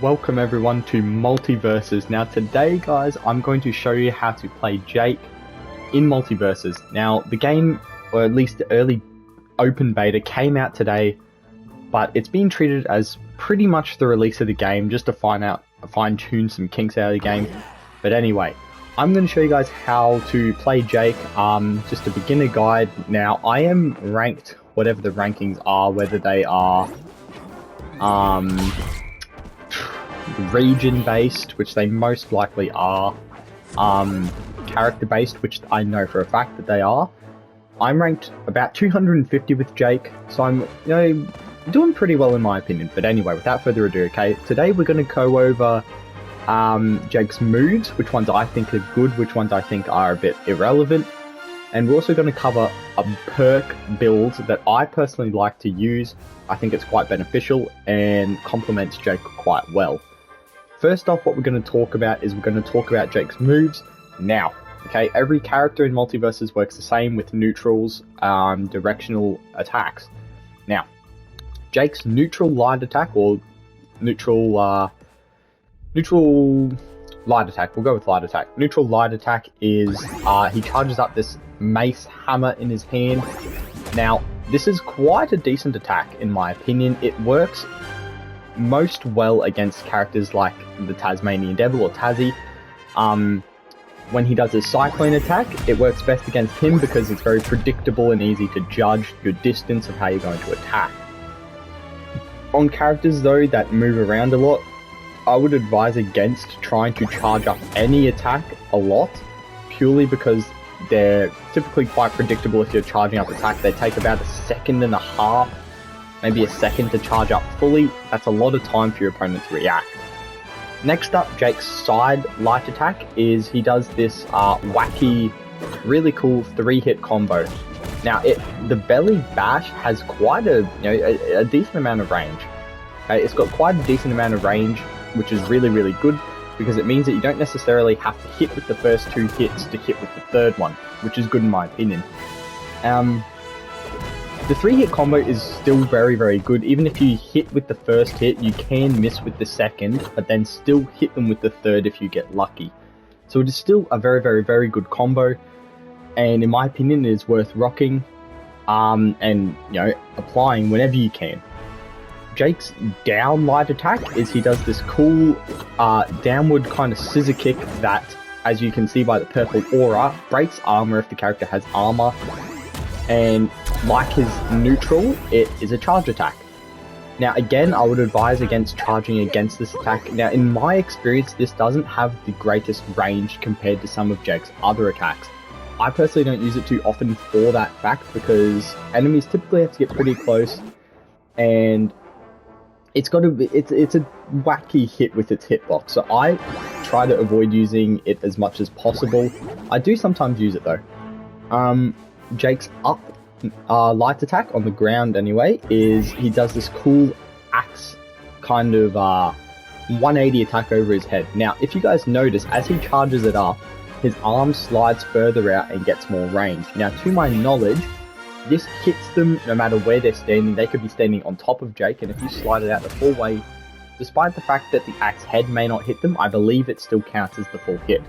Welcome everyone to Multiversus. Now today guys, I'm going to show you how to play Jake in Multiversus. Now the game, or at least the early open beta, came out today, but it's been treated as pretty much the release of the game, just to fine-tune some kinks out of the game. But anyway, I'm going to show you guys how to play Jake, just a beginner guide. Now I am ranked, whatever the rankings are, whether they are region based, which they most likely are, character based, which I know for a fact that they are. I'm ranked about 250 with Jake, so I'm doing pretty well in my opinion. But anyway, without further ado, okay, today we're going to go over Jake's moves, which ones I think are good, which ones I think are a bit irrelevant, and we're also going to cover a perk build that I personally like to use. I think it's quite beneficial and complements Jake quite well. First off, what we're going to talk about is we're going to talk about Jake's moves. Now, okay, every character in Multiversus works the same with neutrals, directional attacks. Now, Jake's neutral light attack, or neutral light attack, we'll go with light attack. Neutral light attack is, he charges up this mace hammer in his hand. Now, this is quite a decent attack in my opinion. It works most well against characters like the Tasmanian Devil or Tazzy. When he does his Cyclone attack, it works best against him because it's very predictable and easy to judge your distance of how you're going to attack. On characters though that move around a lot, I would advise against trying to charge up any attack a lot, purely because they're typically quite predictable. If you're charging up attack, they take about a second and a half, maybe a second to charge up fully. That's a lot of time for your opponent to react. Next up, Jake's side light attack is he does this wacky, really cool 3-hit combo. Now, the belly bash has quite a decent amount of range. Okay, it's got quite a decent amount of range, which is really, really good, because it means that you don't necessarily have to hit with the first 2 hits to hit with the third one, which is good in my opinion. The 3-hit combo is still very, very good. Even if you hit with the first hit, you can miss with the second, but then still hit them with the third if you get lucky. So it is still a very, very, very good combo, and in my opinion, it is worth rocking, and applying whenever you can. Jake's down light attack is he does this cool downward kind of scissor kick that, as you can see by the purple aura, breaks armor if the character has armor. And like his neutral, it is a charge attack. Now again, I would advise against charging against this attack. Now in my experience, this doesn't have the greatest range compared to some of Jake's other attacks. I personally don't use it too often for that fact, because enemies typically have to get pretty close, and it's a wacky hit with its hitbox, so I try to avoid using it as much as possible. I do sometimes use it though. Jake's up light attack on the ground anyway is he does this cool axe kind of 180 attack over his head. Now if you guys notice, as he charges it up, his arm slides further out and gets more range. Now to my knowledge, this hits them no matter where they're standing. They could be standing on top of Jake, and if you slide it out the full way, despite the fact that the axe head may not hit them, I believe it still counts as the full hit.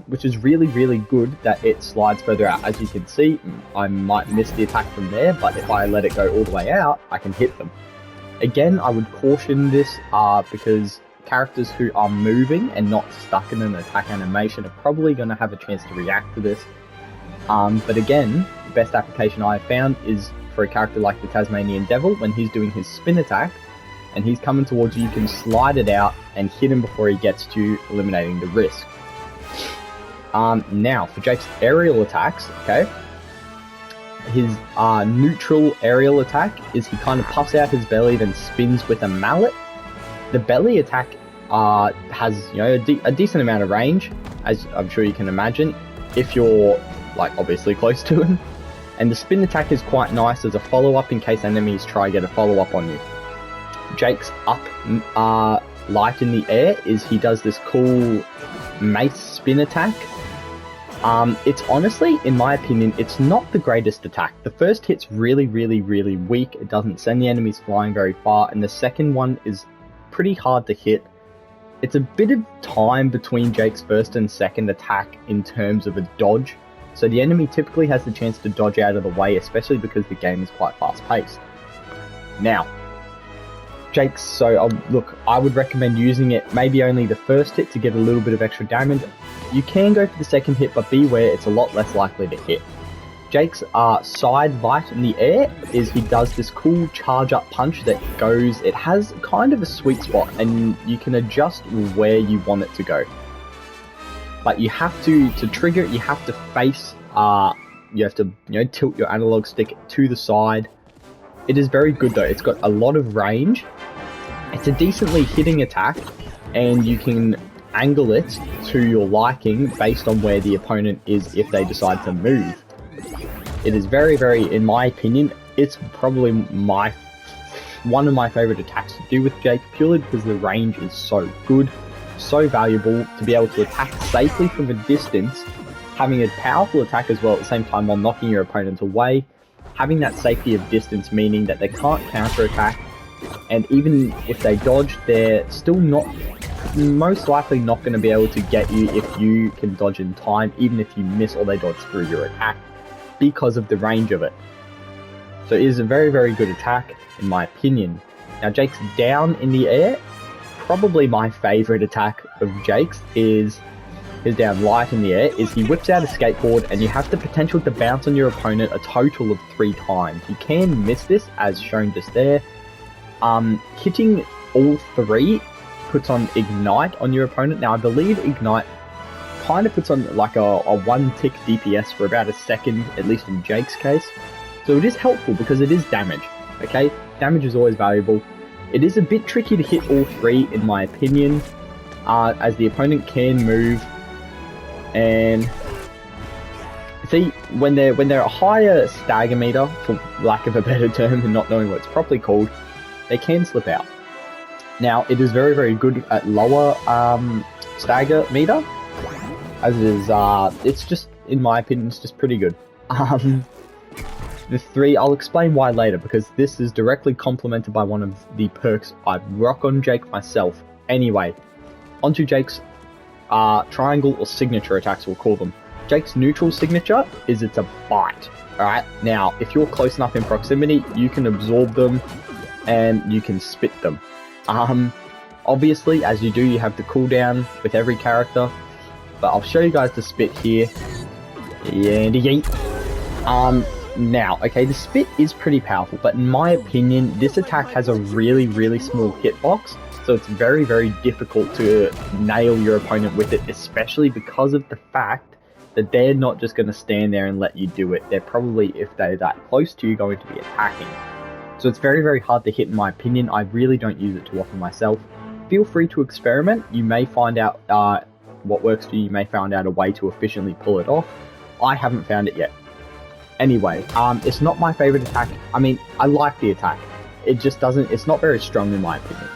Which is really, really good that it slides further out. As you can see, I might miss the attack from there, but if I let it go all the way out, I can hit them. Again, I would caution this because characters who are moving and not stuck in an attack animation are probably going to have a chance to react to this. But again, the best application I have found is for a character like the Tasmanian Devil. When he's doing his spin attack and he's coming towards you, you can slide it out and hit him before he gets to you, eliminating the risk. Now, for Jake's aerial attacks, okay, his neutral aerial attack is he kind of puffs out his belly, then spins with a mallet. The belly attack has a decent amount of range, as I'm sure you can imagine, if you're obviously close to him. And the spin attack is quite nice as a follow-up in case enemies try to get a follow-up on you. Jake's up light in the air is he does this cool mace spin attack. It's honestly, in my opinion, it's not the greatest attack. The first hit's really, really, really weak. It doesn't send the enemies flying very far, and the second one is pretty hard to hit. It's a bit of time between Jake's first and second attack in terms of a dodge, so the enemy typically has the chance to dodge out of the way, especially because the game is quite fast-paced. Now, Jake's, look, I would recommend using it maybe only the first hit to get a little bit of extra damage. You can go for the second hit, but beware, it's a lot less likely to hit. Jake's side light in the air is he does this cool charge up punch that goes, it has kind of a sweet spot and you can adjust where you want it to go. But you have to trigger it, you have to face, you have to tilt your analog stick to the side. It is very good though, it's got a lot of range. It's a decently hitting attack and you can angle it to your liking based on where the opponent is if they decide to move. It is very, very, in my opinion, it's probably one of my favorite attacks to do with Jake, purely because the range is so good, so valuable to be able to attack safely from a distance, having a powerful attack as well at the same time while knocking your opponent away, having that safety of distance meaning that they can't counter-attack, and even if they dodge, they're still most likely not going to be able to get you if you can dodge in time, even if you miss or they dodge through your attack, because of the range of it. So it is a very, very good attack, in my opinion. Now, Jake's down in the air, probably my favorite attack of Jake's is his down light in the air, is he whips out a skateboard and you have the potential to bounce on your opponent a total of 3 times. You can miss this, as shown just there. Hitting all 3 puts on Ignite on your opponent. Now, I believe Ignite kind of puts on like a 1-tick DPS for about a second, at least in Jake's case. So it is helpful because it is damage, okay? Damage is always valuable. It is a bit tricky to hit all 3 in my opinion, as the opponent can move. And see, when they're a higher stagger meter, for lack of a better term and not knowing what it's properly called, they can slip out. Now, it is very, very good at lower stagger meter, as it is, it's just, in my opinion, it's just pretty good. The 3, I'll explain why later, because this is directly complemented by one of the perks I rock on Jake myself. Anyway, onto Jake's triangle or signature attacks, we'll call them. Jake's neutral signature is it's a bite. Alright, now, if you're close enough in proximity, you can absorb them and you can spit them. Obviously, as you do, you have the cooldown with every character, but I'll show you guys the spit here. And yeet. Now, okay, the spit is pretty powerful, but in my opinion, this attack has a really, really small hitbox, so it's very, very difficult to nail your opponent with it, especially because of the fact that they're not just going to stand there and let you do it. They're probably, if they're that close to you, going to be attacking. So it's very, very hard to hit in my opinion. I really don't use it too often myself. Feel free to experiment. You may find out what works for you. You may find out a way to efficiently pull it off. I haven't found it yet. Anyway, it's not my favorite attack. I mean, I like the attack. It just doesn't, it's not very strong in my opinion.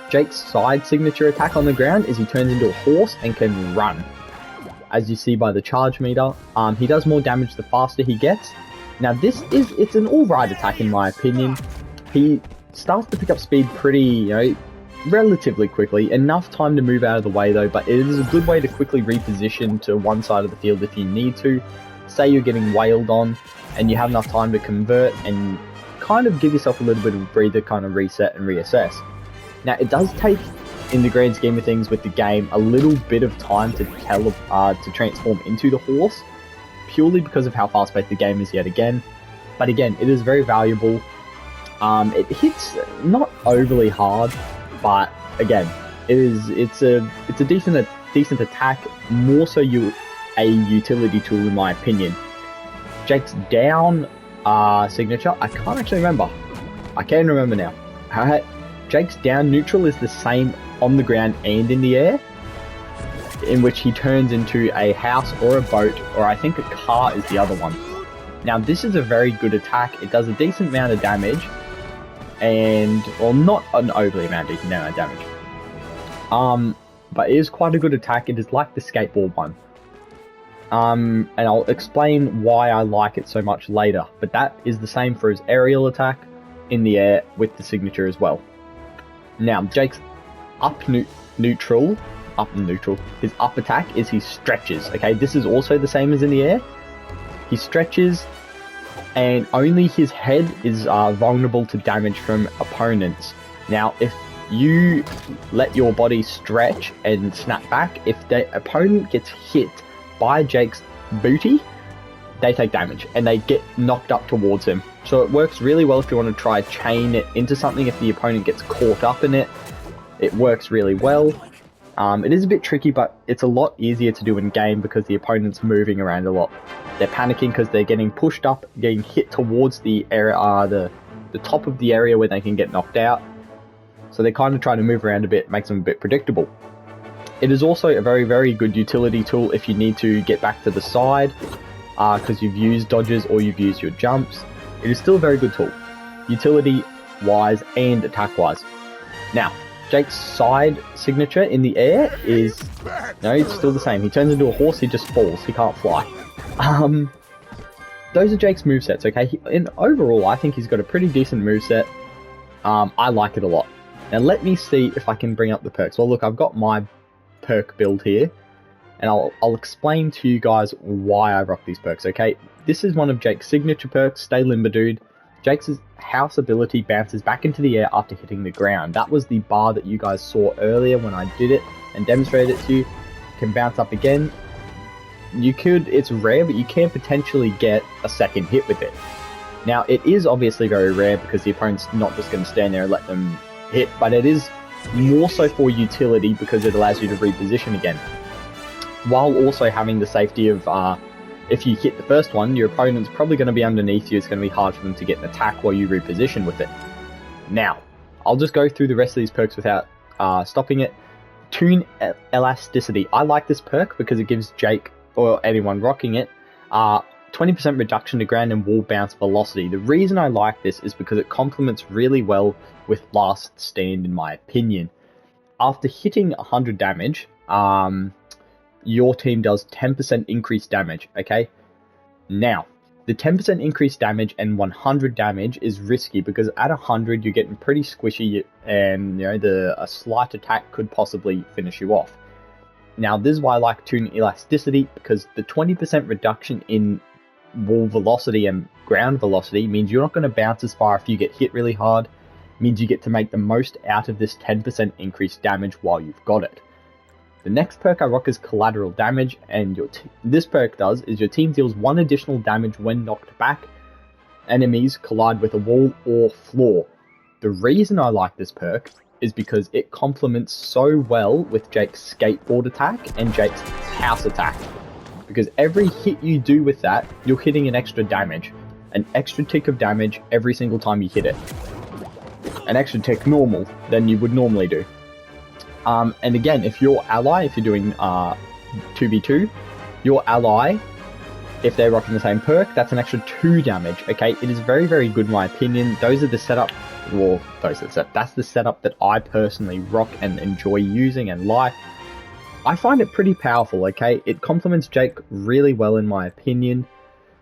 Jake's side signature attack on the ground is he turns into a horse and can run. As you see by the charge meter, he does more damage the faster he gets. Now it's an alright attack in my opinion. He starts to pick up speed pretty, relatively quickly. Enough time to move out of the way though, but it is a good way to quickly reposition to one side of the field if you need to. Say you're getting wailed on and you have enough time to convert and kind of give yourself a little bit of a breather, kind of reset and reassess. Now it does take, in the grand scheme of things with the game, a little bit of time to transform into the horse, purely because of how fast-paced the game is yet again. But again, it is very valuable. It hits not overly hard, but again, it's a decent attack, more so a utility tool in my opinion. Jake's down signature, I can't actually remember. I can remember now. Alright, Jake's down neutral is the same on the ground and in the air, in which he turns into a house or a boat, or I think a car is the other one. Now this is a very good attack. It does a decent amount of damage, and, well, not an overly decent amount of damage. But it is quite a good attack. It is like the skateboard one. And I'll explain why I like it so much later, but that is the same for his aerial attack in the air with the signature as well. Now, Jake's neutral. His up attack is he stretches, okay? This is also the same as in the air. He stretches, and only his head is vulnerable to damage from opponents. Now, if you let your body stretch and snap back, if the opponent gets hit by Jake's booty, they take damage, and they get knocked up towards him. So it works really well if you want to try chain it into something. If the opponent gets caught up in it, it works really well. It is a bit tricky, but it's a lot easier to do in game because the opponent's moving around a lot. They're panicking because they're getting pushed up, getting hit towards the area, the top of the area where they can get knocked out. So they kind of try to move around a bit, makes them a bit predictable. It is also a very, very good utility tool if you need to get back to the side because you've used dodges or you've used your jumps. It is still a very good tool, utility-wise and attack-wise. Now, Jake's side signature in the air is, no, it's still the same. He turns into a horse, he just falls, he can't fly. Those are Jake's movesets, okay? And overall, I think he's got a pretty decent moveset. I like it a lot. Now let me see if I can bring up the perks. Well, look, I've got my perk build here, and I'll explain to you guys why I rock these perks, okay? This is one of Jake's signature perks, Stay Limber Dude. Jake's house ability bounces back into the air after hitting the ground. That was the bar that you guys saw earlier when I did it and demonstrated it to you. Can bounce up again. It's rare, but you can potentially get a second hit with it. Now, it is obviously very rare because the opponent's not just going to stand there and let them hit, but it is more so for utility because it allows you to reposition again. While also having the safety of if you hit the first one, your opponent's probably going to be underneath you. It's going to be hard for them to get an attack while you reposition with it. Now, I'll just go through the rest of these perks without stopping it. Toon Elasticity. I like this perk because it gives Jake, or anyone rocking it, 20% reduction to ground and wall bounce velocity. The reason I like this is because it complements really well with Last Stand, in my opinion. After hitting 100 damage, your team does 10% increased damage, okay? Now, the 10% increased damage and 100 damage is risky because at 100 you're getting pretty squishy and a slight attack could possibly finish you off. Now, this is why I like Toon Elasticity, because the 20% reduction in wall velocity and ground velocity means you're not going to bounce as far if you get hit really hard. It means you get to make the most out of this 10% increased damage while you've got it. The next perk I rock is Collateral Damage, and this perk does is your team deals 1 additional damage when knocked back. Enemies collide with a wall or floor. The reason I like this perk is because it complements so well with Jake's skateboard attack and Jake's house attack. Because every hit you do with that, you're hitting an extra damage. An extra tick of damage every single time you hit it. An extra tick normal than you would normally do. And again, if your ally, if you're doing 2v2, your ally, if they're rocking the same perk, that's an extra 2 damage, okay? It is very, very good in my opinion. Those are the setup, well, that's the setup that I personally rock and enjoy using and like. I find it pretty powerful, okay? It complements Jake really well in my opinion.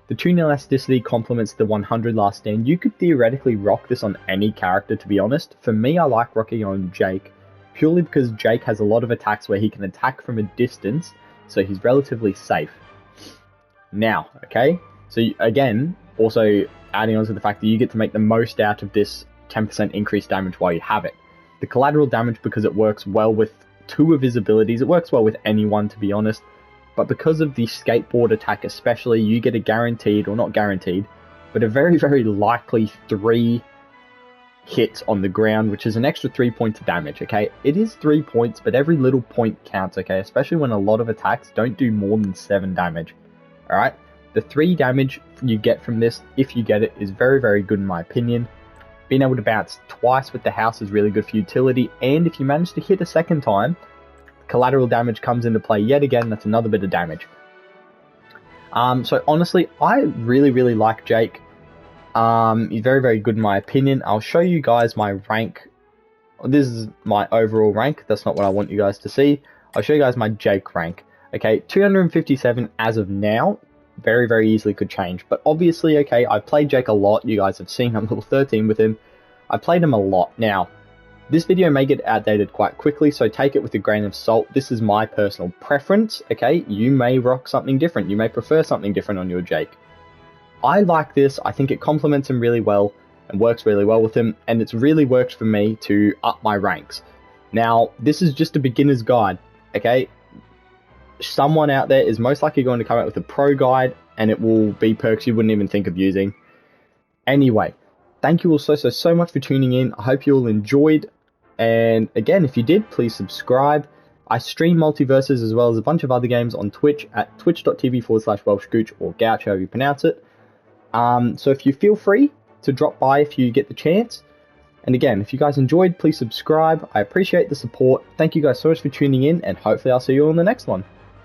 The Toon Elasticity complements the 100 Last Stand. You could theoretically rock this on any character, to be honest. For me, I like rocking on Jake, purely because Jake has a lot of attacks where he can attack from a distance, so he's relatively safe. Now, okay, so again, also adding on to the fact that you get to make the most out of this 10% increased damage while you have it. The Collateral Damage, because it works well with 2 of his abilities, it works well with anyone, to be honest, but because of the skateboard attack especially, you get a guaranteed, or not guaranteed, but a very, very likely 3 hits on the ground, which is an extra 3 points of damage, okay? It is 3 points, but every little point counts, okay? Especially when a lot of attacks don't do more than 7 damage, alright? The 3 damage you get from this, if you get it, is very, very good in my opinion. Being able to bounce twice with the house is really good for utility, and if you manage to hit a second time, Collateral Damage comes into play yet again. That's another bit of damage. So honestly, I really, really like Jake. He's very, very good in my opinion. I'll show you guys my rank. This is my overall rank. That's not what I want you guys to see. I'll show you guys my Jake rank. Okay, 257 as of now. Very, very easily could change. But obviously, okay, I've played Jake a lot. You guys have seen I'm level 13 with him. I played him a lot. Now, This video may get outdated quite quickly, so take it with a grain of salt. This is my personal preference, okay? You may rock something different. You may prefer something different on your Jake. I like this. I think it complements him really well and works really well with him, and it's really worked for me to up my ranks. Now, this is just a beginner's guide, okay? Someone out there is most likely going to come out with a pro guide, and it will be perks you wouldn't even think of using. Anyway, thank you all so much for tuning in. I hope you all enjoyed. And again, if you did, please subscribe. I stream Multiversus as well as a bunch of other games on Twitch at twitch.tv/WelshGooch or Gouch, however you pronounce it. So if you feel free to drop by if you get the chance. And again, if you guys enjoyed, please subscribe. I appreciate the support. Thank you guys so much for tuning in, and hopefully I'll see you all in the next one.